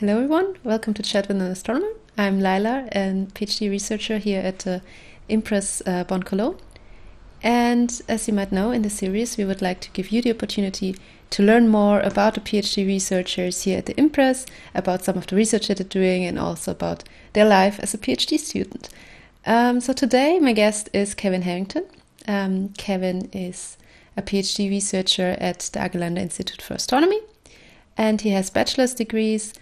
Hello everyone, welcome to Chat with an Astronomer. I'm Laila, a PhD researcher here at the Impress Bonn Cologne. And as you might know, in this series we would like to give you the opportunity to learn more about the PhD researchers here at the Impress, about some of the research that they're doing, and also about their life as a PhD student. So today my guest is Kevin Harrington. Kevin is a PhD researcher at the Agelander Institute for Astronomy, and he has bachelor's degrees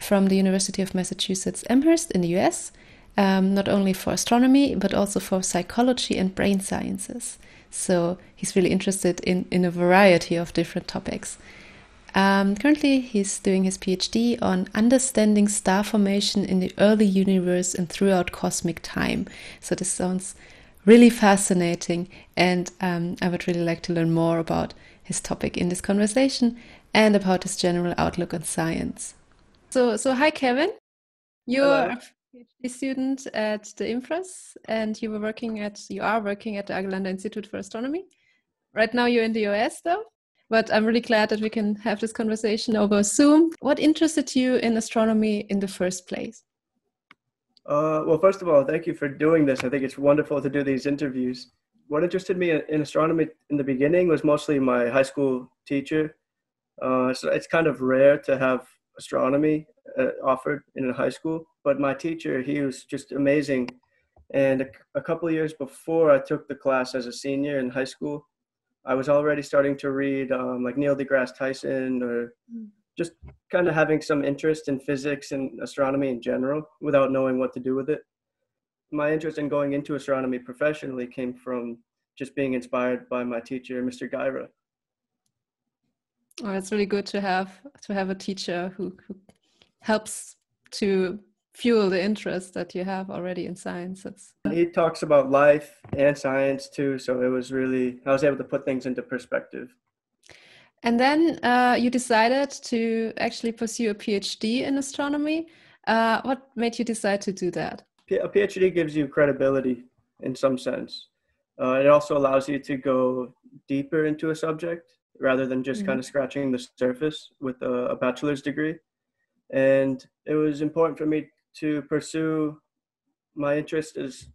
from the University of Massachusetts Amherst in the US, not only for astronomy, but also for psychology and brain sciences. So he's really interested in a variety of different topics. Currently, he's doing his PhD on understanding star formation in the early universe and throughout cosmic time. So this sounds really fascinating, and I would really like to learn more about his topic in this conversation and about his general outlook on science. So hi Kevin, you're Hello. a PhD student at the Impress, and you are working at the Agelander Institute for Astronomy. Right now you're in the US though, but I'm really glad that we can have this conversation over Zoom. What interested you in astronomy in the first place? Well, first of all, thank you for doing this. I think it's wonderful to do these interviews. What interested me in astronomy in the beginning was mostly my high school teacher. So it's kind of rare to have astronomy offered in a high school, but my teacher, he was just amazing. And a couple of years before I took the class as a senior in high school, I was already starting to read like Neil deGrasse Tyson or just kind of having some interest in physics and astronomy in general without knowing what to do with it. My interest in going into astronomy professionally came from just being inspired by my teacher, Mr. Gyra. Oh, it's really good to have a teacher who helps to fuel the interest that you have already in science. He talks about life and science too, so it was really, I was able to put things into perspective. And then you decided to actually pursue a PhD in astronomy. What made you decide to do that? A PhD gives you credibility in some sense. It also allows you to go deeper into a subject rather than just kind of scratching the surface with a bachelor's degree. And it was important for me to pursue my interest as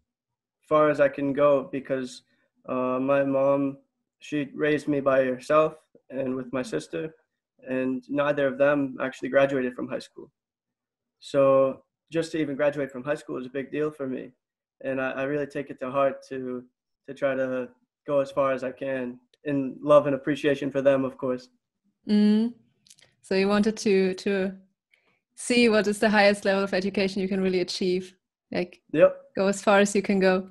far as I can go because my mom, she raised me by herself and with my sister, and neither of them actually graduated from high school. So just to even graduate from high school is a big deal for me. And I really take it to heart to try to go as far as I can in love and appreciation for them, of course. Mm. So you wanted to see what is the highest level of education you can really achieve, like Yep. go as far as you can go.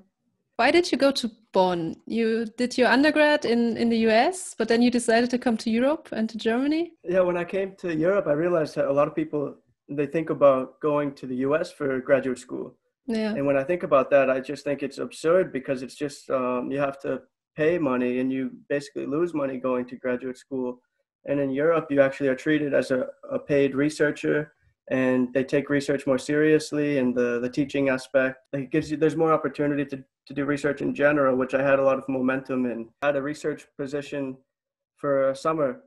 Why did you go to Bonn? You did your undergrad in the US, but then you decided to come to Europe and to Germany? Yeah, when I came to Europe, I realized that a lot of people, they think about going to the US for graduate school. Yeah. And when I think about that, I just think it's absurd because it's just you have to pay money and you basically lose money going to graduate school. And in Europe, you actually are treated as a paid researcher, and they take research more seriously, and the teaching aspect, it gives you, there's more opportunity to do research in general, which I had a lot of momentum in. I had a research position for a summer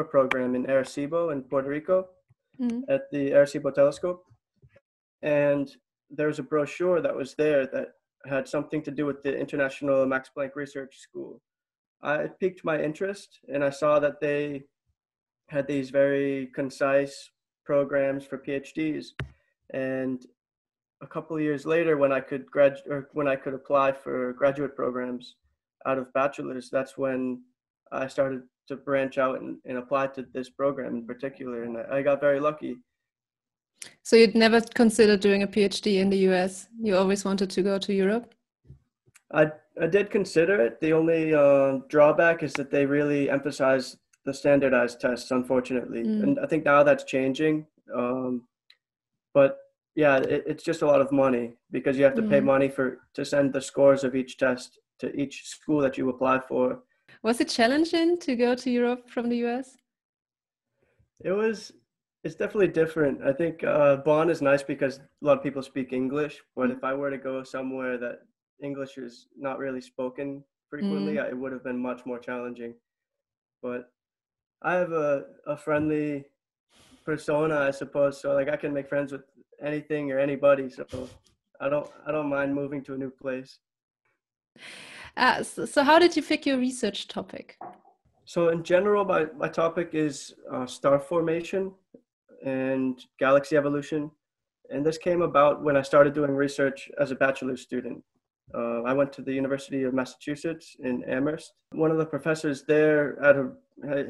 program in Arecibo in Puerto Rico Mm. at the Arecibo telescope. And there was a brochure that was there that had something to do with the International Max Planck Research School. It piqued my interest, and I saw that they had these very concise programs for PhDs. And a couple of years later, when I could when I could apply for graduate programs out of bachelor's, that's when I started to branch out and apply to this program in particular, and I got very lucky. So you'd never considered doing a PhD in the US? You always wanted to go to Europe? I did consider it. The only drawback is that they really emphasize the standardized tests, unfortunately. Mm. And I think now that's changing. But yeah, it's just a lot of money because you have to pay Mm. money to send the scores of each test to each school that you apply for. Was it challenging to go to Europe from the US? It was, it's definitely different. I think Bonn is nice because a lot of people speak English, but if I were to go somewhere that English is not really spoken frequently, Mm. it would have been much more challenging. But I have a friendly persona, I suppose. So like I can make friends with anything or anybody. So I don't mind moving to a new place. So how did you pick your research topic? So in general, my topic is star formation and galaxy evolution. And this came about when I started doing research as a bachelor's student. I went to the University of Massachusetts in Amherst. One of the professors there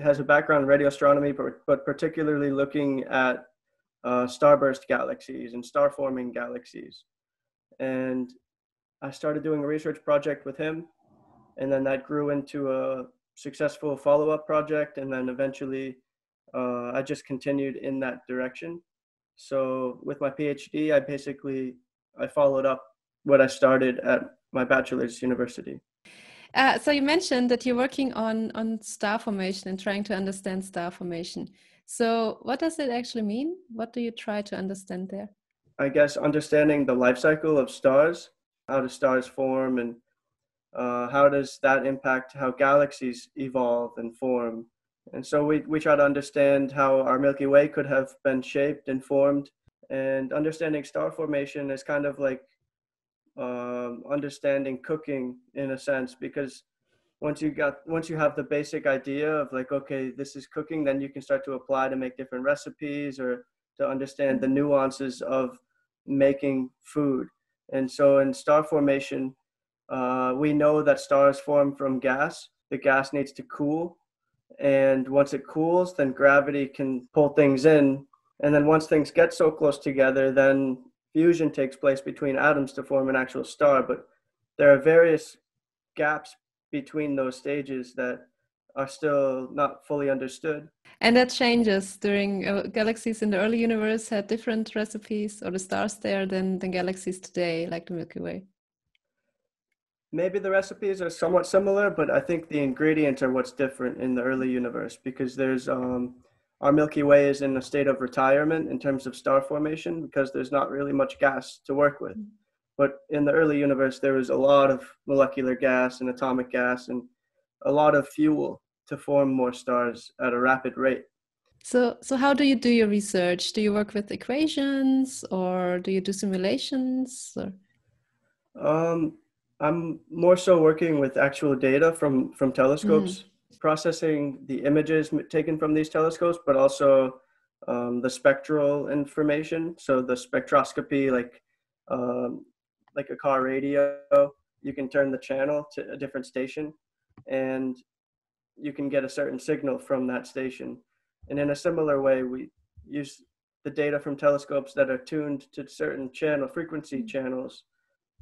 has a background in radio astronomy, but particularly looking at starburst galaxies and star forming galaxies. And I started doing a research project with him, and then that grew into a successful follow-up project, and then eventually I just continued in that direction. So with my PhD, I followed up what I started at my bachelor's university. So you mentioned that you're working on star formation and trying to understand star formation. So what does it actually mean? What do you try to understand there? I guess understanding the life cycle of stars, how do stars form, and how does that impact how galaxies evolve and form. And so we try to understand how our Milky Way could have been shaped and formed. And understanding star formation is kind of like understanding cooking in a sense, because once you have the basic idea of like, okay, this is cooking, then you can start to apply to make different recipes or to understand the nuances of making food. And so in star formation, we know that stars form from gas. The gas needs to cool, and once it cools, then gravity can pull things in. And then once things get so close together, then fusion takes place between atoms to form an actual star. But there are various gaps between those stages that are still not fully understood. And that changes during galaxies in the early universe had different recipes, or the stars there, than galaxies today, like the Milky Way. Maybe the recipes are somewhat similar, but I think the ingredients are what's different in the early universe, because there's our Milky Way is in a state of retirement in terms of star formation because there's not really much gas to work with. But in the early universe, there was a lot of molecular gas and atomic gas and a lot of fuel to form more stars at a rapid rate. So how do you do your research? Do you work with equations, or do you do simulations? Or? I'm more so working with actual data from telescopes, processing the images taken from these telescopes, but also the spectral information. So the spectroscopy, like a car radio, you can turn the channel to a different station, and you can get a certain signal from that station. And in a similar way, we use the data from telescopes that are tuned to certain frequency channels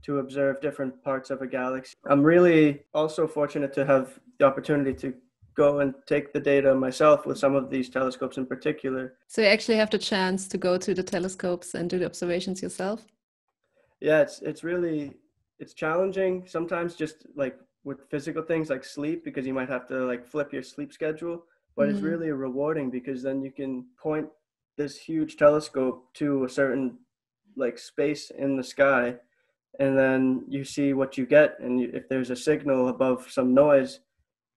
to observe different parts of a galaxy. I'm really also fortunate to have the opportunity to go and take the data myself with some of these telescopes in particular. So you actually have the chance to go to the telescopes and do the observations yourself? Yeah, it's challenging sometimes, just like with physical things like sleep, because you might have to like flip your sleep schedule, but it's really rewarding because then you can point this huge telescope to a certain like space in the sky, and then you see what you get. And if there's a signal above some noise,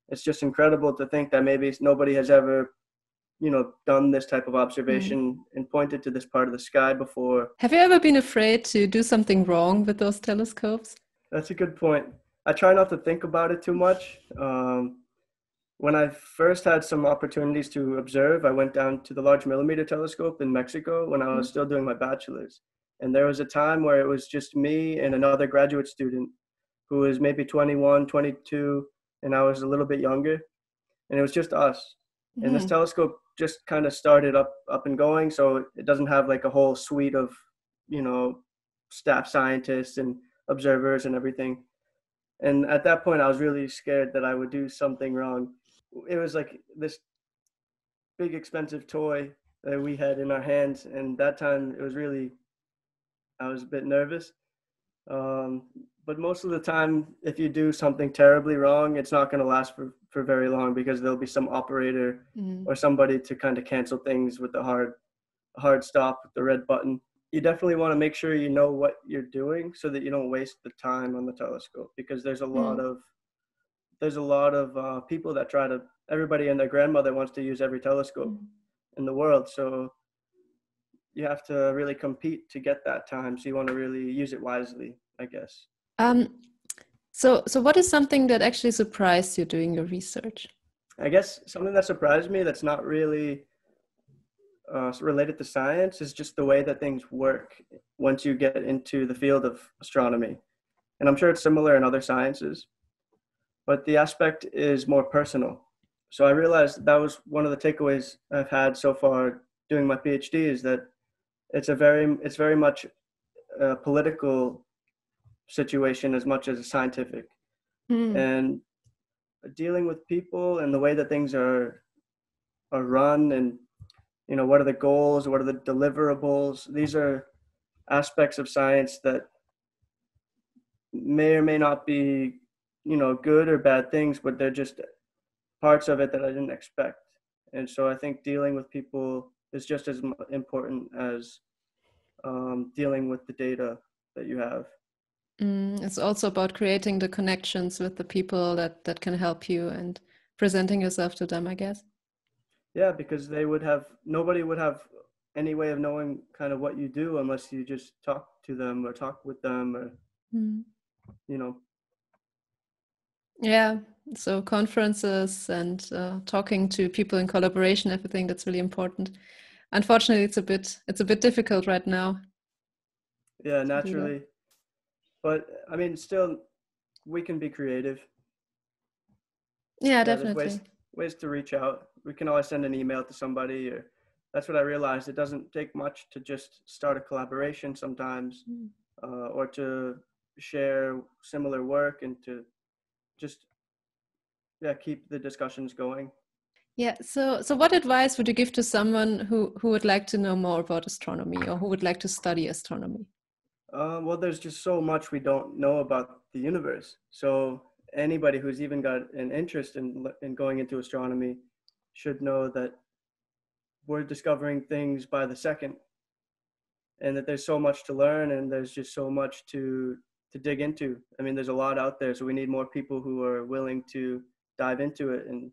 it's just incredible to think that maybe nobody has ever, done this type of observation and pointed to this part of the sky before. Have you ever been afraid to do something wrong with those telescopes? That's a good point. I try not to think about it too much. When I first had some opportunities to observe, I went down to the Large Millimeter Telescope in Mexico when I was still doing my bachelor's. And there was a time where it was just me and another graduate student who was maybe 21, 22, and I was a little bit younger. And it was just us. And this telescope just kind of started up and going. So it doesn't have like a whole suite of, staff scientists and observers and everything. And at that point, I was really scared that I would do something wrong. It was like this big expensive toy that we had in our hands. And that time I was a bit nervous. But most of the time, if you do something terribly wrong, it's not going to last for very long, because there'll be some operator or somebody to kind of cancel things with the hard stop with the red button. You definitely want to make sure you know what you're doing so that you don't waste the time on the telescope, because there's a lot of people that everybody and their grandmother wants to use every telescope in the world. So you have to really compete to get that time. So you want to really use it wisely, I guess. So what is something that actually surprised you doing your research? I guess something that surprised me that's not really related to science is just the way that things work once you get into the field of astronomy. And I'm sure it's similar in other sciences, but the aspect is more personal. So I realized that was one of the takeaways I've had so far doing my PhD, is that it's very much a political situation as much as a scientific. And dealing with people and the way that things are run, and what are the goals, what are the deliverables, these are aspects of science that may or may not be good or bad things, but they're just parts of it that I didn't expect. And so I think dealing with people is just as important as dealing with the data that you have. It's also about creating the connections with the people that can help you and presenting yourself to them, I guess. Yeah, because nobody would have any way of knowing kind of what you do unless you just talk to them or talk with them, or Yeah, so conferences and talking to people in collaboration, everything, that's really important. Unfortunately, it's a bit difficult right now. Yeah, naturally. But I mean, still, we can be creative. Yeah, There's definitely. ways to reach out. We can always send an email to somebody, or that's what I realized. It doesn't take much to just start a collaboration sometimes, or to share similar work, and to just keep the discussions going. Yeah. So what advice would you give to someone who would like to know more about astronomy, or who would like to study astronomy? Well, there's just so much we don't know about the universe. So anybody who's even got an interest in going into astronomy should know that we're discovering things by the second, and that there's so much to learn, and there's just so much to dig into. I mean, there's a lot out there, so we need more people who are willing to dive into it and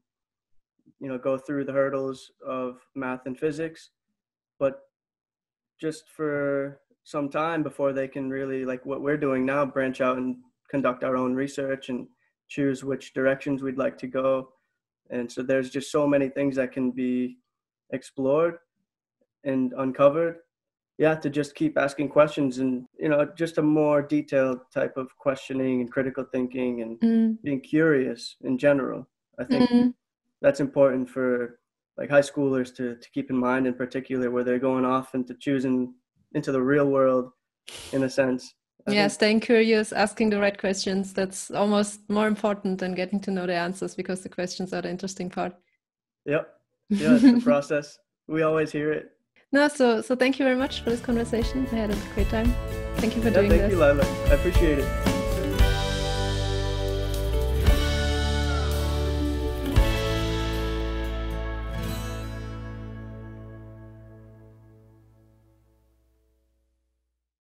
go through the hurdles of math and physics, but just for some time before they can really, like what we're doing now, branch out and conduct our own research and choose which directions we'd like to go. And so there's just so many things that can be explored and uncovered. Yeah, to just keep asking questions, and just a more detailed type of questioning and critical thinking, and being curious in general. I think that's important for like high schoolers to keep in mind, in particular, where they're going off into choosing into the real world, in a sense. Staying curious, asking the right questions, that's almost more important than getting to know the answers, because the questions are the interesting part. Yep. Yeah, it's the process. We always hear it. No, so thank you very much for this conversation. I had a great time. Thank you for doing this. Thank you, Lila. I appreciate it.